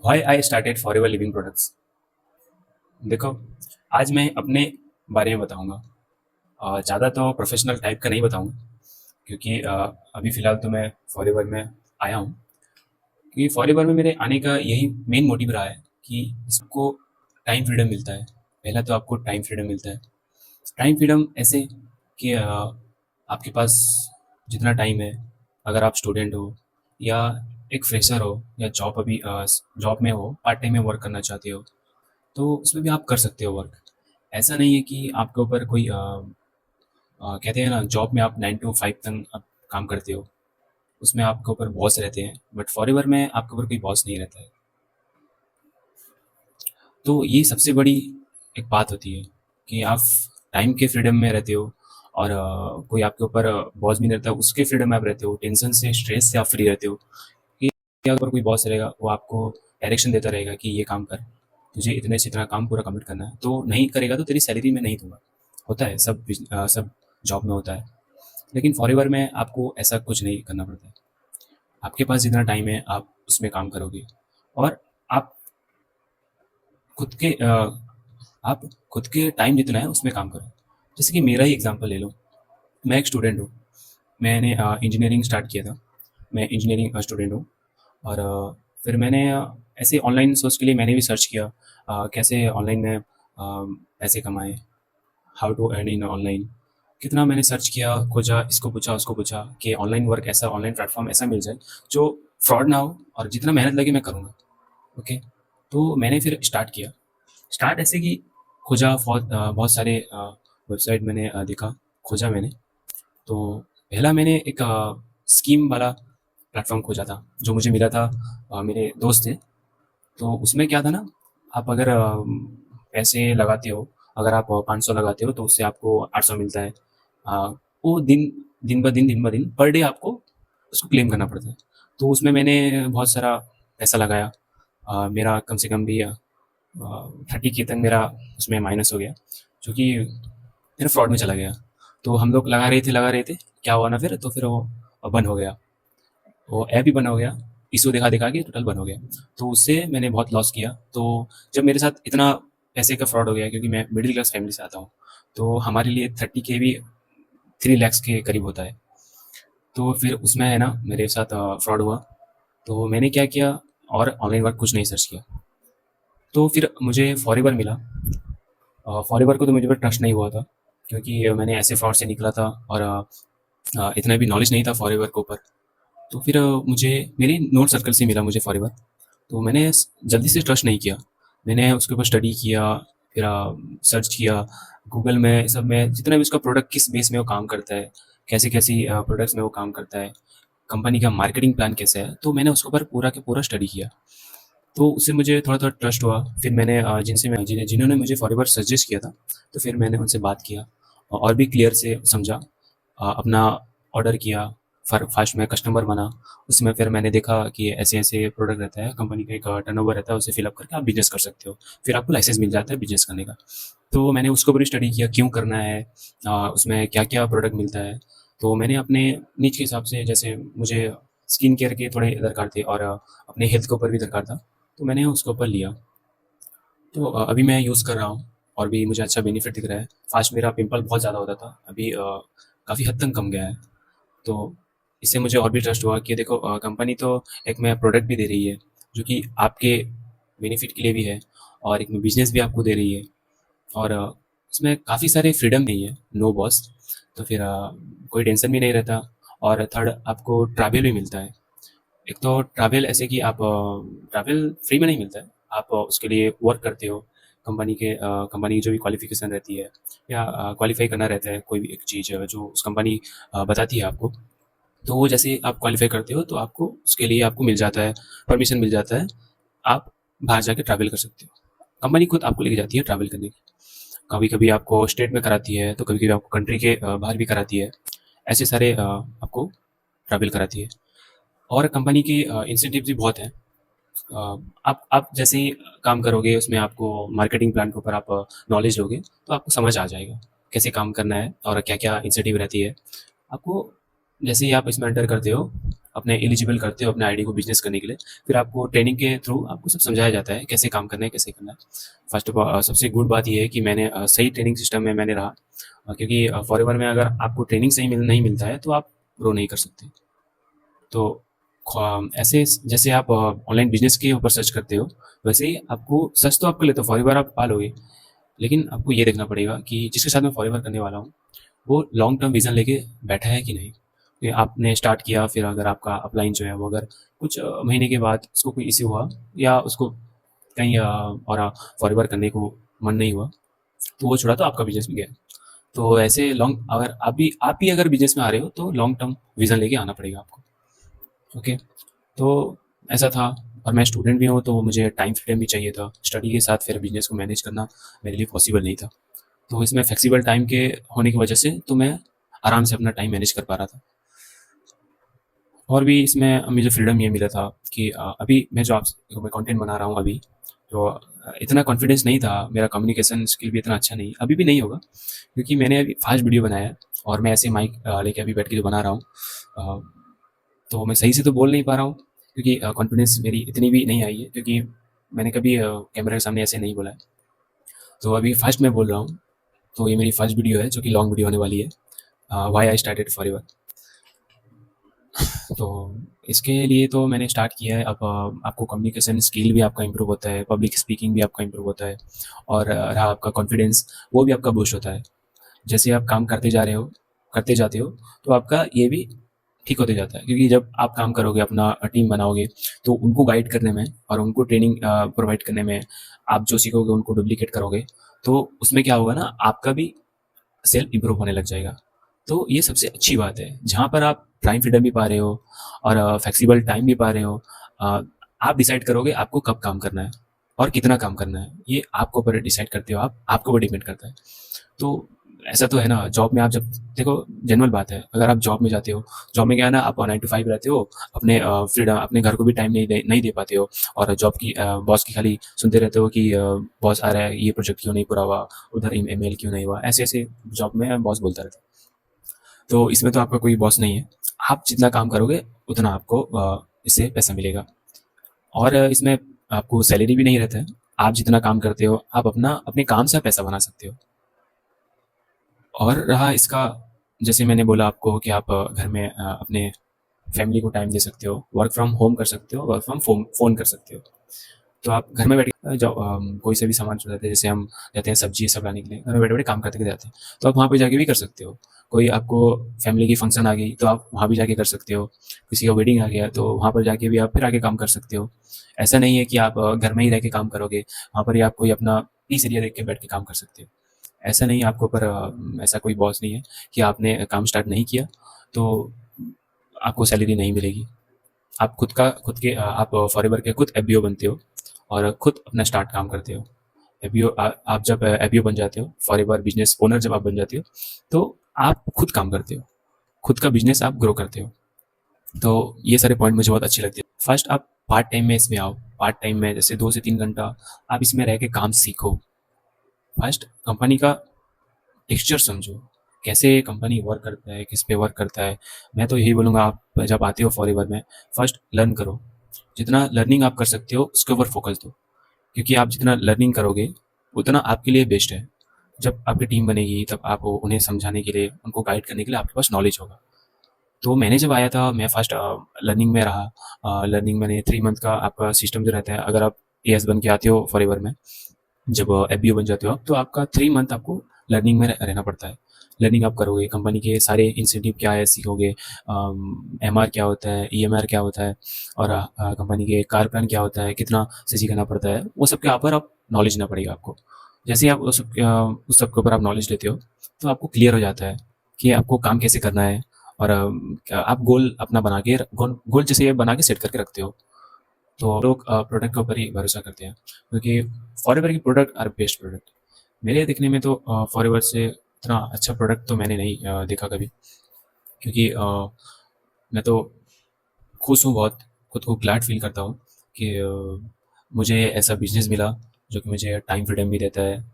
Why I started forever living products. देखो, आज मैं अपने बारे में बताऊंगा। ज़्यादा तो प्रोफेशनल टाइप का नहीं बताऊंगा, क्योंकि अभी फ़िलहाल तो मैं फॉरएवर में आया हूँ। क्योंकि फॉरएवर में मेरे आने का यही मेन मोटिव रहा है कि इसको टाइम फ्रीडम मिलता है। पहला तो आपको टाइम फ्रीडम मिलता है। टाइम फ्रीडम ऐसे कि आपके पास जितना टाइम है, अगर आप स्टूडेंट हो या एक फ्रेशर हो या जॉब अभी जॉब में हो, पार्ट टाइम में वर्क करना चाहते हो, तो उसमें भी आप कर सकते हो वर्क। ऐसा नहीं है कि आपके ऊपर कोई कहते हैं ना, जॉब में आप 9 to 5 तक आप काम करते हो, उसमें आपके ऊपर बॉस रहते हैं, बट फॉरएवर में आपके ऊपर कोई बॉस नहीं रहता है। तो ये सबसे बड़ी एक बात होती है कि आप टाइम के फ्रीडम में रहते हो, और कोई आपके ऊपर बॉस भी नहीं रहता, उसके फ्रीडम में आप रहते हो, टेंशन से, स्ट्रेस से आप फ्री रहते हो। कि अगर कोई बॉस रहेगा, वो आपको डायरेक्शन देता रहेगा कि ये काम कर, तुझे इतने से इतना काम पूरा कंप्लीट करना है, तो नहीं करेगा तो तेरी सैलरी में नहीं दूंगा। होता है, सब जॉब में होता है। लेकिन फॉरएवर में आपको ऐसा कुछ नहीं करना पड़ता है। आपके पास जितना टाइम है आप उसमें काम करोगे, और आप खुद के आप खुद के टाइम जितना है उसमें काम करो। जैसे कि मेरा ही एग्जांपल ले लो। मैं एक स्टूडेंट हूँ। मैंने इंजीनियरिंग स्टार्ट किया था। मैं इंजीनियरिंग स्टूडेंट हूँ। और फिर मैंने ऐसे ऑनलाइन सोर्स के लिए मैंने भी सर्च किया, कैसे ऑनलाइन में पैसे कमाएं, how to earn in online. कितना मैंने सर्च किया, खोजा, इसको पूछा, उसको पूछा कि ऑनलाइन वर्क ऐसा, ऑनलाइन प्लेटफॉर्म ऐसा मिल जाए जो फ्रॉड ना हो, और जितना मेहनत लगे मैं करूँगा। ओके। तो मैंने फिर स्टार्ट किया। स्टार्ट ऐसे कि खोजा, बहुत सारे वेबसाइट मैंने देखा, खोजा मैंने। तो पहला मैंने एक स्कीम वाला प्लेटफॉर्म खोजा था, जो मुझे मिला था, मेरे दोस्त थे। तो उसमें क्या था ना, आप अगर पैसे लगाते हो, अगर आप 500 लगाते हो तो उससे आपको 800 मिलता है। अ, वो दिन ब दिन पर डे आपको उसको क्लेम करना पड़ता है। तो उसमें मैंने बहुत सारा पैसा लगाया। मेरा कम से कम भी 30K तक मेरा उसमें माइनस हो गया, जो कि मेरा फ्रॉड में चला गया। तो हम लोग लगा रहे थे, क्या हुआ ना, फिर वो बंद हो गया। वो ऐप ही बंद हो गया। इशू दिखा के टोटल बंद हो गया। तो उससे मैंने बहुत लॉस किया। तो जब मेरे साथ इतना पैसे का फ्रॉड हो गया, क्योंकि मैं मिडिल क्लास फैमिली से आता हूँ, तो हमारे लिए 30K भी 3 lakhs के करीब होता है। तो फिर उसमें है ना, मेरे साथ फ्रॉड हुआ। तो मैंने क्या किया, और ऑनलाइन वर्क कुछ नहीं सर्च किया। तो फिर मुझे फॉरएवर मिला। फॉरएवर को तो मुझे पर ट्रस्ट नहीं हुआ था, क्योंकि मैंने ऐसे फ्रॉड से निकला था, और इतना भी नॉलेज नहीं था फॉरएवर के ऊपर। तो फिर मुझे मेरे नोट सर्कल से मिला मुझे फॉरएवर। तो मैंने जल्दी से ट्रस्ट नहीं किया। मैंने उसके ऊपर स्टडी किया, फिर सर्च किया गूगल में, सब में जितना भी उसका प्रोडक्ट किस बेस में वो काम करता है, कैसी कैसी प्रोडक्ट्स में वो काम करता है, कंपनी का मार्केटिंग प्लान कैसा है, तो मैंने उसके ऊपर पूरा के पूरा स्टडी किया। तो उससे मुझे थोड़ा थोड़ा ट्रस्ट हुआ। फिर मैंने जिन्होंने मुझे फॉरएवर सजेस्ट किया था, तो फिर मैंने उनसे बात किया, और भी क्लियर से समझा, अपना ऑर्डर किया, फर फास्ट में कस्टमर बना। उसमें फिर मैंने देखा कि ऐसे ऐसे प्रोडक्ट रहता है, कंपनी का एक टर्नओवर रहता है, उसे फिलअप करके आप बिजनेस कर सकते हो। फिर आपको लाइसेंस मिल जाता है बिजनेस करने का। तो मैंने उसको भी स्टडी किया, क्यों करना है, उसमें क्या क्या प्रोडक्ट मिलता है। तो मैंने अपने नीच के हिसाब से, जैसे मुझे स्किन केयर के थोड़े दरकार थे, और अपने हेल्थ के ऊपर भी दरकार था, तो मैंने उसके ऊपर लिया। तो अभी मैं यूज़ कर रहा हूँ, और भी मुझे अच्छा बेनिफिट दिख रहा है। फास्ट मेरा पिंपल बहुत ज़्यादा होता था, अभी काफ़ी हद तक कम गया है। तो इससे मुझे और भी ट्रस्ट हुआ कि देखो, कंपनी तो एक में प्रोडक्ट भी दे रही है, जो कि आपके बेनिफिट के लिए भी है, और एक में बिजनेस भी आपको दे रही है, और इसमें काफ़ी सारे फ्रीडम नहीं है, नो बॉस। तो फिर कोई टेंशन भी नहीं रहता। और थर्ड, आपको ट्रैवल भी मिलता है। एक तो ट्रैवल ऐसे कि आप ट्रैवल फ्री में नहीं मिलता है, आप उसके लिए वर्क करते हो। कंपनी की जो भी क्वालिफिकेशन रहती है, या क्वालिफाई करना रहता है, कोई भी एक चीज़ जो उस कंपनी बताती है आपको। तो वो जैसे आप क्वालिफाई करते हो, तो आपको उसके लिए आपको मिल जाता है, परमिशन मिल जाता है। आप बाहर जाके ट्रैवल कर सकते हो। कंपनी खुद आपको लेके जाती है ट्रैवल करने की। कभी कभी आपको स्टेट में कराती है, तो कभी कभी आपको कंट्री के बाहर भी कराती है। ऐसे सारे आपको ट्रैवल कराती है। और कंपनी की इंसेंटिव भी बहुत हैं। आप जैसे ही काम करोगे, उसमें आपको मार्केटिंग प्लान के ऊपर आप नॉलेज लोगे, तो आपको समझ आ जाएगा कैसे काम करना है, और क्या क्या इंसेंटिव रहती है आपको। जैसे ही आप इसमें एंटर करते हो, अपने एलिजिबल करते हो अपने आईडी को बिजनेस करने के लिए। फिर आपको ट्रेनिंग के थ्रू आपको सब समझाया जाता है कैसे काम करना है, कैसे करना है। फर्स्ट ऑफ ऑल सबसे गुड बात ये है कि मैंने सही ट्रेनिंग सिस्टम में मैंने रहा, क्योंकि फॉरएवर में अगर आपको ट्रेनिंग सही नहीं मिलता है तो आप ग्रो नहीं कर सकते। तो ऐसे जैसे आप ऑनलाइन बिजनेस के ऊपर सर्च करते हो, वैसे ही आपको सर्च तो आप कर लेते हो, फॉरएवर आप पालोगे, लेकिन आपको ये देखना पड़ेगा कि जिसके साथ मैं फॉरएवर करने वाला हूँ वो लॉन्ग टर्म विजन लेके बैठा है कि नहीं। कि आपने स्टार्ट किया, फिर अगर आपका अपलाइन जो है वो अगर कुछ महीने के बाद उसको कोई इश्यू हुआ, या उसको कहीं और फॉरएवर करने को मन नहीं हुआ, तो वो छोड़ा तो आपका बिजनेस भी गया। तो ऐसे लॉन्ग, अगर आप भी अगर बिजनेस में आ रहे हो तो लॉन्ग टर्म विजन लेके आना पड़ेगा आपको। ओके, तो ऐसा था। और मैं स्टूडेंट भी हूँ तो मुझे टाइम फ्रीडम भी चाहिए था, स्टडी के साथ फिर बिजनेस को मैनेज करना मेरे लिए पॉसिबल नहीं था। तो इसमें फ्लेक्सिबल टाइम के होने की वजह से तो मैं आराम से अपना टाइम मैनेज कर पा रहा था। और भी इसमें मुझे फ्रीडम ये मिला था कि अभी मैं जो मैं कंटेंट बना रहा हूँ अभी, तो इतना कॉन्फिडेंस नहीं था, मेरा कम्युनिकेशन स्किल भी इतना अच्छा नहीं, अभी भी नहीं होगा, क्योंकि मैंने अभी फास्ट वीडियो बनाया है और मैं ऐसे माइक लेके अभी बैठ के जो बना रहा हूँ, अ, तो मैं सही से तो बोल नहीं पा रहा हूँ, क्योंकि कॉन्फिडेंस मेरी इतनी भी नहीं आई है, क्योंकि मैंने कभी कैमरे के सामने ऐसे नहीं बोला है। तो अभी फर्स्ट मैं बोल रहा हूँ, तो ये मेरी फर्स्ट वीडियो है जो कि लॉन्ग वीडियो होने वाली है, वाई आई स्टार्टेड फॉरएवर। तो इसके लिए तो मैंने स्टार्ट किया है। अब आपको कम्युनिकेशन स्किल भी आपका इम्प्रूव होता है, पब्लिक स्पीकिंग भी आपका इम्प्रूव होता है, और रहा आपका कॉन्फिडेंस, वो भी आपका बूस्ट होता है। जैसे आप काम करते जा रहे हो, करते जाते हो, तो आपका ये भी ठीक होते जाता है, क्योंकि जब आप काम करोगे, अपना टीम बनाओगे, तो उनको गाइड करने में और उनको ट्रेनिंग प्रोवाइड करने में, आप जो सीखोगे उनको डुप्लीकेट करोगे, तो उसमें क्या होगा ना, आपका भी सेल्फ इम्प्रूव होने लग जाएगा। तो ये सबसे अच्छी बात है, जहाँ पर आप टाइम फ्रीडम भी पा रहे हो और फ्लेक्सिबल टाइम भी पा रहे हो। अ, आप डिसाइड करोगे आपको कब काम करना है और कितना काम करना है, ये आपको ऊपर डिसाइड करते हो आप, आपके ऊपर डिपेंड करता है। तो ऐसा तो है ना, जॉब में आप जब देखो, जनरल बात है, अगर आप जॉब में जाते हो, जॉब में क्या है ना, आप 9 to 5 रहते हो, अपने फ्रीडम, अपने घर को भी टाइम नहीं दे पाते हो, और जॉब की बॉस की खाली सुनते रहते हो कि बॉस आ रहा है, ये प्रोजेक्ट क्यों नहीं पूरा हुआ, उधर ईमेल क्यों नहीं हुआ, ऐसे ऐसे जॉब में बॉस बोलता रहता है। तो इसमें तो आपका कोई बॉस नहीं है, आप जितना काम करोगे उतना आपको इससे पैसा मिलेगा। और इसमें आपको सैलरी भी नहीं रहता है, आप जितना काम करते हो आप अपना अपने काम से पैसा बना सकते हो। और रहा इसका, जैसे मैंने बोला आपको कि आप घर में अपने फैमिली को टाइम दे सकते हो, वर्क फ्रॉम होम कर सकते हो, वर्क फ्रॉम फ़ोन कर सकते हो। तो आप घर में बैठ के जो कोई से भी सामान चुराते हैं, जैसे हम जाते हैं सब्जी ये सब लाने के लिए, घर में बैठे बैठे काम करते जाते हैं, तो आप वहाँ पे जाके भी कर सकते हो। कोई आपको फैमिली की फंक्शन आ गई तो आप वहाँ भी जाके कर सकते हो, किसी का वेडिंग आ गया तो वहाँ पर जाके भी आप फिर आके काम कर सकते हो। ऐसा नहीं है कि आप घर में ही रह के काम करोगे, वहाँ पर ही आप कोई अपना पीस एरिया देख के बैठ के काम कर सकते हो। ऐसा नहीं है, आपके ऊपर ऐसा कोई बॉस नहीं है कि आपने काम स्टार्ट नहीं किया तो आपको सैलरी नहीं मिलेगी। आप खुद के आप फॉरएवर के खुद एफबीओ बनते हो और खुद अपना स्टार्ट काम करते हो। एफबीओ आप जब एफबीओ बन जाते हो, फॉरएवर बिजनेस ओनर जब आप बन जाते हो, तो आप खुद काम करते हो, खुद का बिजनेस आप ग्रो करते हो। तो ये सारे पॉइंट मुझे बहुत अच्छे लगते हैं। फर्स्ट आप पार्ट टाइम में इसमें आओ, पार्ट टाइम में जैसे 2 से 3 घंटा आप इसमें रह के काम सीखो। फर्स्ट कंपनी का टेक्सचर समझो, कैसे कंपनी वर्क करता है, किस पे वर्क करता है। मैं तो यही बोलूँगा, आप जब आते हो फॉरएवर में, फर्स्ट लर्न करो, जितना लर्निंग आप कर सकते हो उसके ऊपर फोकस दो, क्योंकि आप जितना लर्निंग करोगे उतना आपके लिए बेस्ट है। जब आपकी टीम बनेगी तब आप उन्हें समझाने के लिए, उनको गाइड करने के लिए आपके पास नॉलेज होगा। तो मैंने जब आया था, मैं फर्स्ट लर्निंग में रहा। लर्निंग मैंने 3 मंथ का आपका सिस्टम जो रहता है, अगर आप एएस बन के आते हो फॉरएवर में, जब एफबीओ बन जाते हो आप, तो आपका 3 मंथ आपको लर्निंग में रहना पड़ता है। लर्निंग आप करोगे, कंपनी के सारे इंसेंटिव क्या है सीखोगे, एमआर क्या होता है, ईएमआर क्या होता है, और कंपनी के कार प्लान क्या होता है, कितना से सीखना पड़ता है, वो सब के ऊपर आप नॉलेज लेना पड़ेगा आपको। जैसे ही आप उस सब के ऊपर आप नॉलेज लेते हो, तो आपको क्लियर हो जाता है कि आपको काम कैसे करना है। और आप गोल अपना बना के गोल गोल जैसे बना के सेट करके रखते हो, तो लोग प्रोडक्ट के ऊपर ही भरोसा करते हैं, क्योंकि फॉरएवर की प्रोडक्ट आर बेस्ट प्रोडक्ट। मेरे देखने में तो फॉरएवर से इतना अच्छा प्रोडक्ट तो मैंने नहीं देखा कभी, क्योंकि मैं तो खुश हूँ बहुत, खुद को ग्लैड फील करता हूँ कि मुझे ऐसा बिजनेस मिला जो कि मुझे टाइम फ्रीडम भी देता है।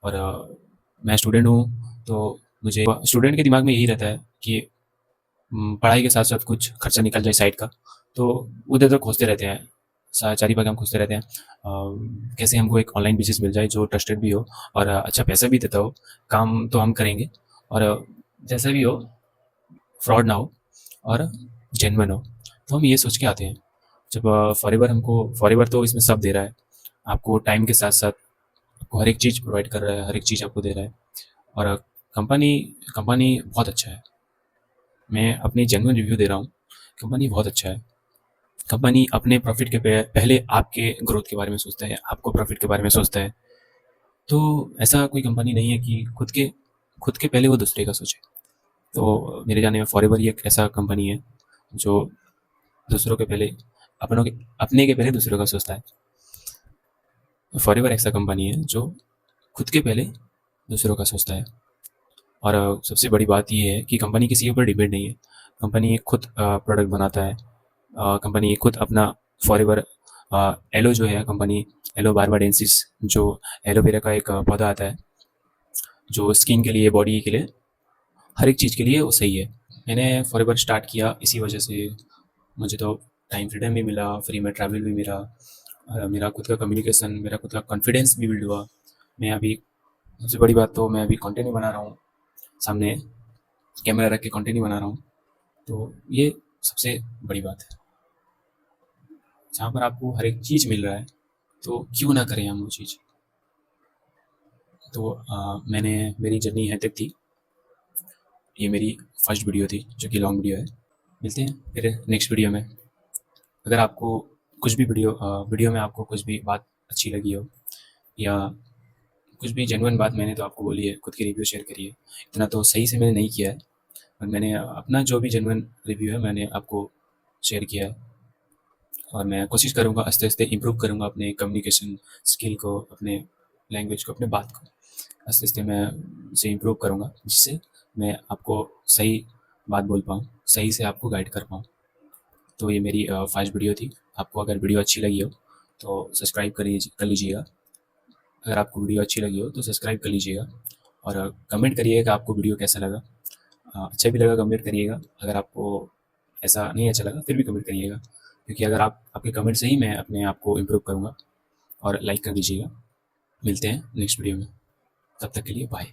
और मैं स्टूडेंट हूँ, तो मुझे स्टूडेंट के दिमाग में यही रहता है कि पढ़ाई के साथ-साथ कुछ खर्चा निकल जाए साइड का, तो उधर-उधर खोजते रहते हैं। सा चारी बाग हम खोजते रहते हैं। कैसे हमको एक ऑनलाइन बिज़नेस मिल जाए जो ट्रस्टेड भी हो और अच्छा पैसा भी देता हो। काम तो हम करेंगे और जैसा भी हो, फ्रॉड ना हो और जेन्युइन हो। तो हम ये सोच के आते हैं। जब फॉरएवर तो इसमें सब दे रहा है। आपको टाइम के साथ-साथ आपको हर एक चीज़ प्रोवाइड कर रहा है, हर एक चीज़ आपको दे रहा है और कंपनी कंपनी बहुत अच्छा है। मैं अपनी जेन्युइन रिव्यू दे रहा हूँ। कंपनी बहुत अच्छा है। कंपनी अपने प्रॉफ़िट के पहले आपके ग्रोथ के बारे में सोचता है, आपको प्रॉफ़िट के बारे में सोचता है। तो ऐसा कोई कंपनी नहीं है कि खुद के पहले वो दूसरे का सोचे। तो मेरे जानने में फॉरएवर ही एक ऐसा कंपनी है जो दूसरों के पहले अपने के पहले दूसरों का सोचता है। फॉरएवर ऐसा कंपनी है जो खुद के पहले दूसरों का सोचता है। और सबसे बड़ी बात ये है कि कंपनी किसी के ऊपर डिपेंड नहीं है। कंपनी खुद प्रोडक्ट बनाता है। कंपनी खुद अपना फॉरएवर एलो जो है कंपनी एलो बारबाडेंसिस जो एलोवेरा का एक पौधा आता है जो स्किन के लिए, बॉडी के लिए, हर एक चीज़ के लिए वो सही है। मैंने फॉरएवर स्टार्ट किया इसी वजह से। मुझे तो टाइम फ्रीडम भी मिला, फ्री में ट्रैवल भी मिला और मेरा खुद का कम्युनिकेशन, मेरा खुद का कॉन्फिडेंस भी बिल्ड हुआ। मैं अभी सबसे बड़ी बात तो मैं अभी कंटेंट ही बना रहा हूँ, सामने कैमरा रख के कंटेंट ही बना रहा हूँ। तो ये सबसे बड़ी बात है। जहाँ पर आपको हर एक चीज़ मिल रहा है तो क्यों ना करें हम वो चीज़। तो मैंने मेरी जर्नी यहाँ तक थी। ये मेरी फर्स्ट वीडियो थी जो कि लॉन्ग वीडियो है। मिलते हैं फिर नेक्स्ट वीडियो में। अगर आपको कुछ भी वीडियो में आपको कुछ भी बात अच्छी लगी हो या कुछ भी जेन्युइन बात मैंने तो आपको बोली है, खुद की रिव्यू शेयर करिए। इतना तो सही से मैंने नहीं किया है, पर मैंने अपना जो भी जेन्युइन रिव्यू है मैंने आपको शेयर किया है और मैं कोशिश करूँगा आस्ते-आस्ते इम्प्रूव करूँगा अपने कम्युनिकेशन स्किल को, अपने लैंग्वेज को, अपने बात को। आस्ते-आस्ते मैं उसे इम्प्रूव करूँगा जिससे मैं आपको सही बात बोल पाऊँ, सही से आपको गाइड कर पाऊँ। तो ये मेरी फर्स्ट वीडियो थी। आपको अगर वीडियो अच्छी लगी हो तो सब्सक्राइब कर लीजिएगा। अगर आपको वीडियो अच्छी लगी हो तो सब्सक्राइब कर लीजिएगा और कमेंट करिएगा कि आपको वीडियो कैसा लगा। अच्छा भी लगा कमेंट करिएगा, अगर आपको ऐसा नहीं अच्छा लगा फिर भी कमेंट करिएगा, क्योंकि अगर आपके कमेंट से ही मैं अपने आप को इम्प्रूव करूँगा। और लाइक कर दीजिएगा। मिलते हैं नेक्स्ट वीडियो में, तब तक के लिए बाय।